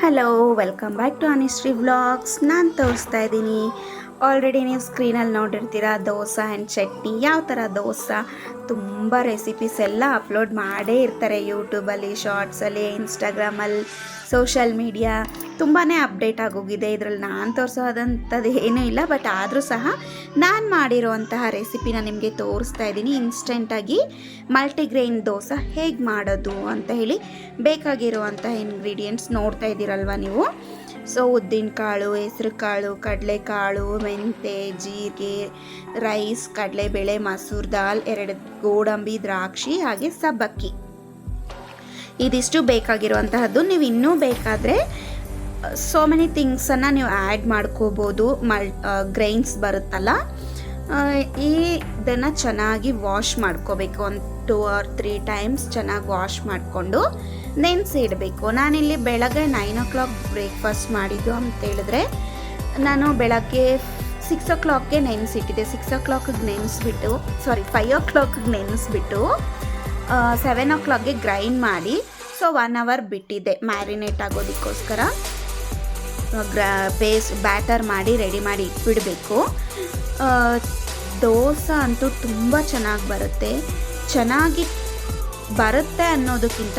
Hello, welcome back to Anishree vlogs. ನಾನು ತೋರಿಸ್ತಾ ಇದ್ದೀನಿ. ಆಲ್ರೆಡಿ ನೀವು ಸ್ಕ್ರೀನಲ್ಲಿ ನೋಡಿರ್ತೀರ ದೋಸೆ ಆ್ಯಂಡ್ ಚಟ್ನಿ. ಯಾವ ಥರ ದೋಸೆ ತುಂಬ ರೆಸಿಪೀಸ್ ಎಲ್ಲ ಅಪ್ಲೋಡ್ ಮಾಡೇ ಇರ್ತಾರೆ ಯೂಟ್ಯೂಬಲ್ಲಿ, ಶಾರ್ಟ್ಸಲ್ಲಿ, ಇನ್ಸ್ಟಾಗ್ರಾಮಲ್ಲಿ, ಸೋಷಲ್ ಮೀಡಿಯಾ. ತುಂಬಾ ಅಪ್ಡೇಟ್ ಆಗೋಗಿದೆ. ಇದರಲ್ಲಿ ನಾನು ತೋರಿಸೋದಂಥದ್ದು ಏನೂ ಇಲ್ಲ. ಬಟ್ ಆದರೂ ಸಹ ನಾನು ಮಾಡಿರೋವಂತಹ ರೆಸಿಪಿನ ನಿಮಗೆ ತೋರಿಸ್ತಾ ಇದ್ದೀನಿ. ಇನ್ಸ್ಟೆಂಟಾಗಿ ಮಲ್ಟಿಗ್ರೈನ್ ದೋಸೆ ಹೇಗೆ ಮಾಡೋದು ಅಂತ ಹೇಳಿ ಬೇಕಾಗಿರುವಂತಹ ಇಂಗ್ರೀಡಿಯೆಂಟ್ಸ್ ನೋಡ್ತಾ ಇದ್ದೀರಲ್ವ ನೀವು. ಸೊ ಉದ್ದಿನಕಾಳು, ಹೆಸರು ಕಾಳು, ಕಡಲೆಕಾಳು, ಮೆಂತೆ, ಜೀರಿಗೆ, ರೈಸ್, ಕಡಲೆಬೇಳೆ, ಮಸೂರ್ ದಾಲ್, 2 ಗೋಡಂಬಿ, ದ್ರಾಕ್ಷಿ, ಹಾಗೆ ಸಬ್ಬಕ್ಕಿ. ಇದಿಷ್ಟು ಬೇಕಾಗಿರುವಂತಹದ್ದು. ನೀವು ಇನ್ನೂ ಬೇಕಾದರೆ ಸೋ ಮೆನಿ ಥಿಂಗ್ಸನ್ನು ನೀವು ಆ್ಯಡ್ ಮಾಡ್ಕೋಬೋದು. ಗ್ರೈನ್ಸ್ ಬರುತ್ತಲ್ಲ, ಇದನ್ನು ಚೆನ್ನಾಗಿ ವಾಶ್ ಮಾಡ್ಕೋಬೇಕು. ಒಂದು 2 or 3 ಟೈಮ್ಸ್ ಚೆನ್ನಾಗಿ ವಾಶ್ ಮಾಡಿಕೊಂಡು ನೆನೆಸಿಡಬೇಕು. ನಾನಿಲ್ಲಿ ಬೆಳಗ್ಗೆ 9 o'clock ಬ್ರೇಕ್ಫಾಸ್ಟ್ ಮಾಡಿದ್ದು ಅಂತ ಹೇಳಿದ್ರೆ, ನಾನು ಬೆಳಗ್ಗೆ 6 o'clockಗೆ ನೆನೆಸಿಟ್ಟಿದ್ದೆ. 6 o'clockಗೆ ನೆನೆಸ್ಬಿಟ್ಟು 5 o'clockಗೆ ನೆನೆಸ್ಬಿಟ್ಟು 7 o'clockಗೆ ಗ್ರೈಂಡ್ ಮಾಡಿ, ಸೊ 1 hour ಬಿಟ್ಟಿದ್ದೆ ಮ್ಯಾರಿನೇಟ್ ಆಗೋದಕ್ಕೋಸ್ಕರ. ಬ್ಯಾಟರ್ ಮಾಡಿ ರೆಡಿ ಮಾಡಿ ಇಟ್ಬಿಡಬೇಕು. ದೋಸೆ ಅಂತೂ ತುಂಬ ಚೆನ್ನಾಗಿ ಬರುತ್ತೆ ಅನ್ನೋದಕ್ಕಿಂತ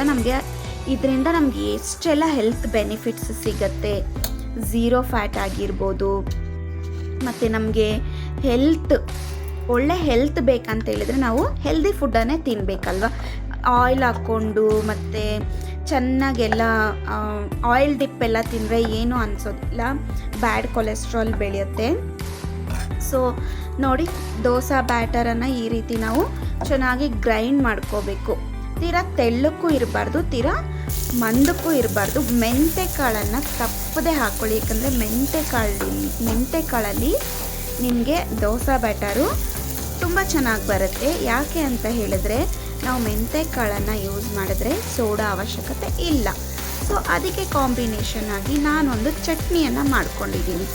ಇದರಿಂದ ನಮಗೆ ಎಷ್ಟೆಲ್ಲ ಹೆಲ್ತ್ ಬೆನಿಫಿಟ್ಸ್ ಸಿಗತ್ತೆ. 0 ಫ್ಯಾಟ್ ಆಗಿರ್ಬೋದು, ಮತ್ತು ನಮಗೆ ಒಳ್ಳೆ ಹೆಲ್ತ್ ಬೇಕಂತ ಹೇಳಿದರೆ ನಾವು ಹೆಲ್ದಿ ಫುಡ್ಡನ್ನೇ ತಿನ್ನಬೇಕಲ್ವ. ಆಯಿಲ್ ಹಾಕ್ಕೊಂಡು ಮತ್ತು ಚೆನ್ನಾಗೆಲ್ಲ ಆಯಿಲ್ ಡಿಪ್ ಎಲ್ಲ ತಿಂದರೆ ಏನೂ ಅನಿಸೋದಿಲ್ಲ, ಬ್ಯಾಡ್ ಕೊಲೆಸ್ಟ್ರಾಲ್ ಬೆಳೆಯುತ್ತೆ. ಸೊ ನೋಡಿ, ದೋಸೆ ಬ್ಯಾಟರನ್ನು ಈ ರೀತಿ ನಾವು ಚೆನ್ನಾಗಿ ಗ್ರೈಂಡ್ ಮಾಡ್ಕೋಬೇಕು. ತೀರಾ ತೆಳ್ಳಕ್ಕೂ ಇರಬಾರ್ದು, ತೀರಾ ಮಂದಕ್ಕೂ ಇರಬಾರ್ದು. ಮೆಂತೆ ಕಾಳನ್ನು ತಪ್ಪದೆ ಹಾಕ್ಕೊಳ್ಳಿ, ಯಾಕಂದರೆ ಮೆಂತೆ ಕಾಳಲ್ಲಿ ನಿಮಗೆ ದೋಸೆ ಬ್ಯಾಟರು ತುಂಬ ಚೆನ್ನಾಗಿ ಬರುತ್ತೆ. ಯಾಕೆ ಅಂತ ಹೇಳಿದ್ರೆ, ನಾವು ಮೆಂತೆ ಕಾಳನ್ನು ಯೂಸ್ ಮಾಡಿದ್ರೆ ಸೋಡಾ ಅವಶ್ಯಕತೆ ಇಲ್ಲ. ಸೊ ಅದಕ್ಕೆ ಕಾಂಬಿನೇಷನ್ ಆಗಿ ನಾನೊಂದು ಚಟ್ನಿಯನ್ನು ಮಾಡ್ಕೊಂಡಿದ್ದೀನಿ.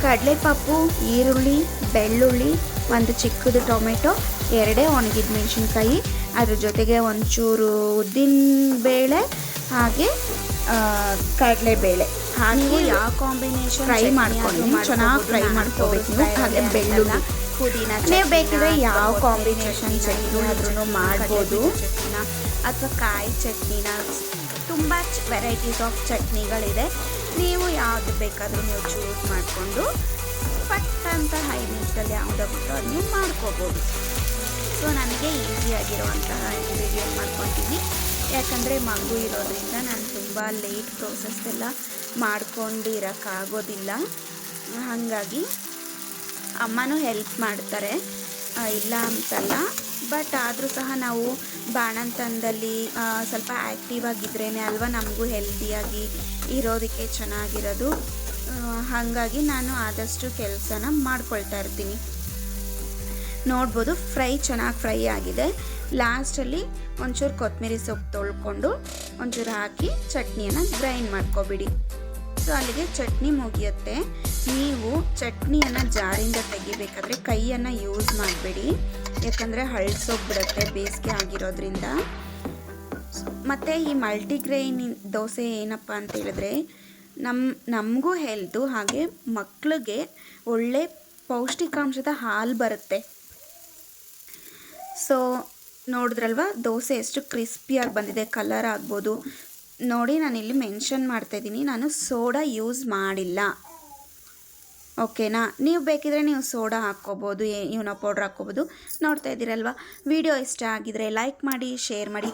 ಕಡಲೆಪಪ್ಪು, ಈರುಳ್ಳಿ, ಬೆಳ್ಳುಳ್ಳಿ, ಒಂದು ಚಿಕ್ಕದು ಟೊಮೆಟೊ, 2 ಒಣಗಿದ ಮೆಣಸಿನ್ಕಾಯಿ, ಅದ್ರ ಜೊತೆಗೆ ಒಂಚೂರು ಉದ್ದಿನಬೇಳೆ, ಹಾಗೆ ಕಡಲೆಬೇಳೆ ಹಾಕಿ ಯಾವ ಕಾಂಬಿನೇಷನ್ ಫ್ರೈ ಮಾಡ್ಕೊಂಡು ಚೆನ್ನಾಗಿ ಫ್ರೈ ಮಾಡ್ಕೋಬೇಕು. ಹಾಗೆ ಬೆಳ್ಳುಳ್ಳಿ, ಪುದೀನ. ನೀವು ಬೇಕಿದ್ರೆ ಯಾವ ಕಾಂಬಿನೇಷನ್ ಚಟ್ನಿ ಆದ್ರೂ ಮಾಡ್ಬೋದು, ಅಥವಾ ಕಾಯಿ ಚಟ್ನಿನ. ತುಂಬ ವೆರೈಟೀಸ್ ಆಫ್ ಚಟ್ನಿಗಳಿದೆ. ನೀವು ಯಾವುದು ಬೇಕಾದರೂ ನೀವು ಚೂಸ್ ಮಾಡಿಕೊಂಡು ಪಟ್ ಅಂತ 5 ನಿಮಿಷದಲ್ಲಿ ಯಾವುದಾಗುತ್ತೋ ಅದು ನೀವು ಮಾಡ್ಕೋಬೋದು. ಸೊ ನನಗೆ ಈಸಿಯಾಗಿರುವಂತಹ ಇಂಗ್ರೀಡಿಯೆಂಟ್ ಮಾಡ್ಕೊತೀನಿ. ಯಾಕಂದರೆ ಮಗು ಇರೋದ್ರಿಂದ ನಾನು ತುಂಬ ಲೇಟ್ ಪ್ರೋಸೆಸ್ ಎಲ್ಲ ಮಾಡ್ಕೊಂಡು ಇರೋಕ್ಕಾಗೋದಿಲ್ಲ. ಹಾಗಾಗಿ ಅಮ್ಮನೂ ಹೆಲ್ಪ್ ಮಾಡ್ತಾರೆ, ಇಲ್ಲ ಅಂತಲ್ಲ. ಬಟ್ ಆದರೂ ಸಹ ನಾವು ಬಾಣಂತನದಲ್ಲಿ ಸ್ವಲ್ಪ ಆ್ಯಕ್ಟಿವ್ ಆಗಿದ್ರೇ ಅಲ್ವಾ ನಮಗೂ ಹೆಲ್ದಿಯಾಗಿ ಇರೋದಕ್ಕೆ ಚೆನ್ನಾಗಿರೋದು. ಹಾಗಾಗಿ ನಾನು ಆದಷ್ಟು ಕೆಲಸನ ಮಾಡ್ಕೊಳ್ತಾ ಇರ್ತೀನಿ. ನೋಡ್ಬೋದು, ಚೆನ್ನಾಗಿ ಫ್ರೈ ಆಗಿದೆ. ಲಾಸ್ಟಲ್ಲಿ ಒಂಚೂರು ಕೊತ್ತಂಬರಿ ಸೊಪ್ಪು ತೊಳ್ಕೊಂಡು ಒಂಚೂರು ಹಾಕಿ ಚಟ್ನಿಯನ್ನು ಗ್ರೈಂಡ್ ಮಾಡ್ಕೊಬಿಡಿ. ಸೊ ಅಲ್ಲಿಗೆ ಚಟ್ನಿ ಮುಗಿಯುತ್ತೆ. ನೀವು ಚಟ್ನಿಯನ್ನು ಜಾರಿಂದ ತೆಗಿಬೇಕಾದ್ರೆ ಕೈಯನ್ನು ಯೂಸ್ ಮಾಡಬೇಡಿ, ಯಾಕಂದರೆ ಹಳ್ಸೋಗ್ಬಿಡುತ್ತೆ ಬೇಸಿಗೆ ಆಗಿರೋದ್ರಿಂದ. ಮತ್ತು ಈ ಮಲ್ಟಿಗ್ರೈನ್ ದೋಸೆ ಏನಪ್ಪ ಅಂತ ಹೇಳಿದ್ರೆ, ನಮಗೂ ಹೆಲ್ತು, ಹಾಗೆ ಮಕ್ಕಳಿಗೆ ಒಳ್ಳೆ ಪೌಷ್ಟಿಕಾಂಶದ ಹಾಲು ಬರುತ್ತೆ. ಸೊ ನೋಡಿದ್ರಲ್ವ ದೋಸೆ ಎಷ್ಟು ಕ್ರಿಸ್ಪಿಯಾಗಿ ಬಂದಿದೆ, ಕಲರ್ ಆಗ್ಬೋದು ನೋಡಿ. ನಾನಿಲ್ಲಿ ಮೆನ್ಷನ್ ಮಾಡ್ತಾಯಿದ್ದೀನಿ, ನಾನು ಸೋಡಾ ಯೂಸ್ ಮಾಡಿಲ್ಲ. ಓಕೆನಾ? ನೀವು ಬೇಕಿದ್ರೆ ನೀವು ಸೋಡಾ ಹಾಕ್ಕೋಬೋದು, ಇವನ ಪೌಡ್ರ್ ಹಾಕ್ಕೋಬೋದು. ನೋಡ್ತಾ ಇದ್ದೀರಲ್ವ, ವಿಡಿಯೋ ಇಷ್ಟ ಆಗಿದ್ರೆ ಲೈಕ್ ಮಾಡಿ, ಶೇರ್ ಮಾಡಿ.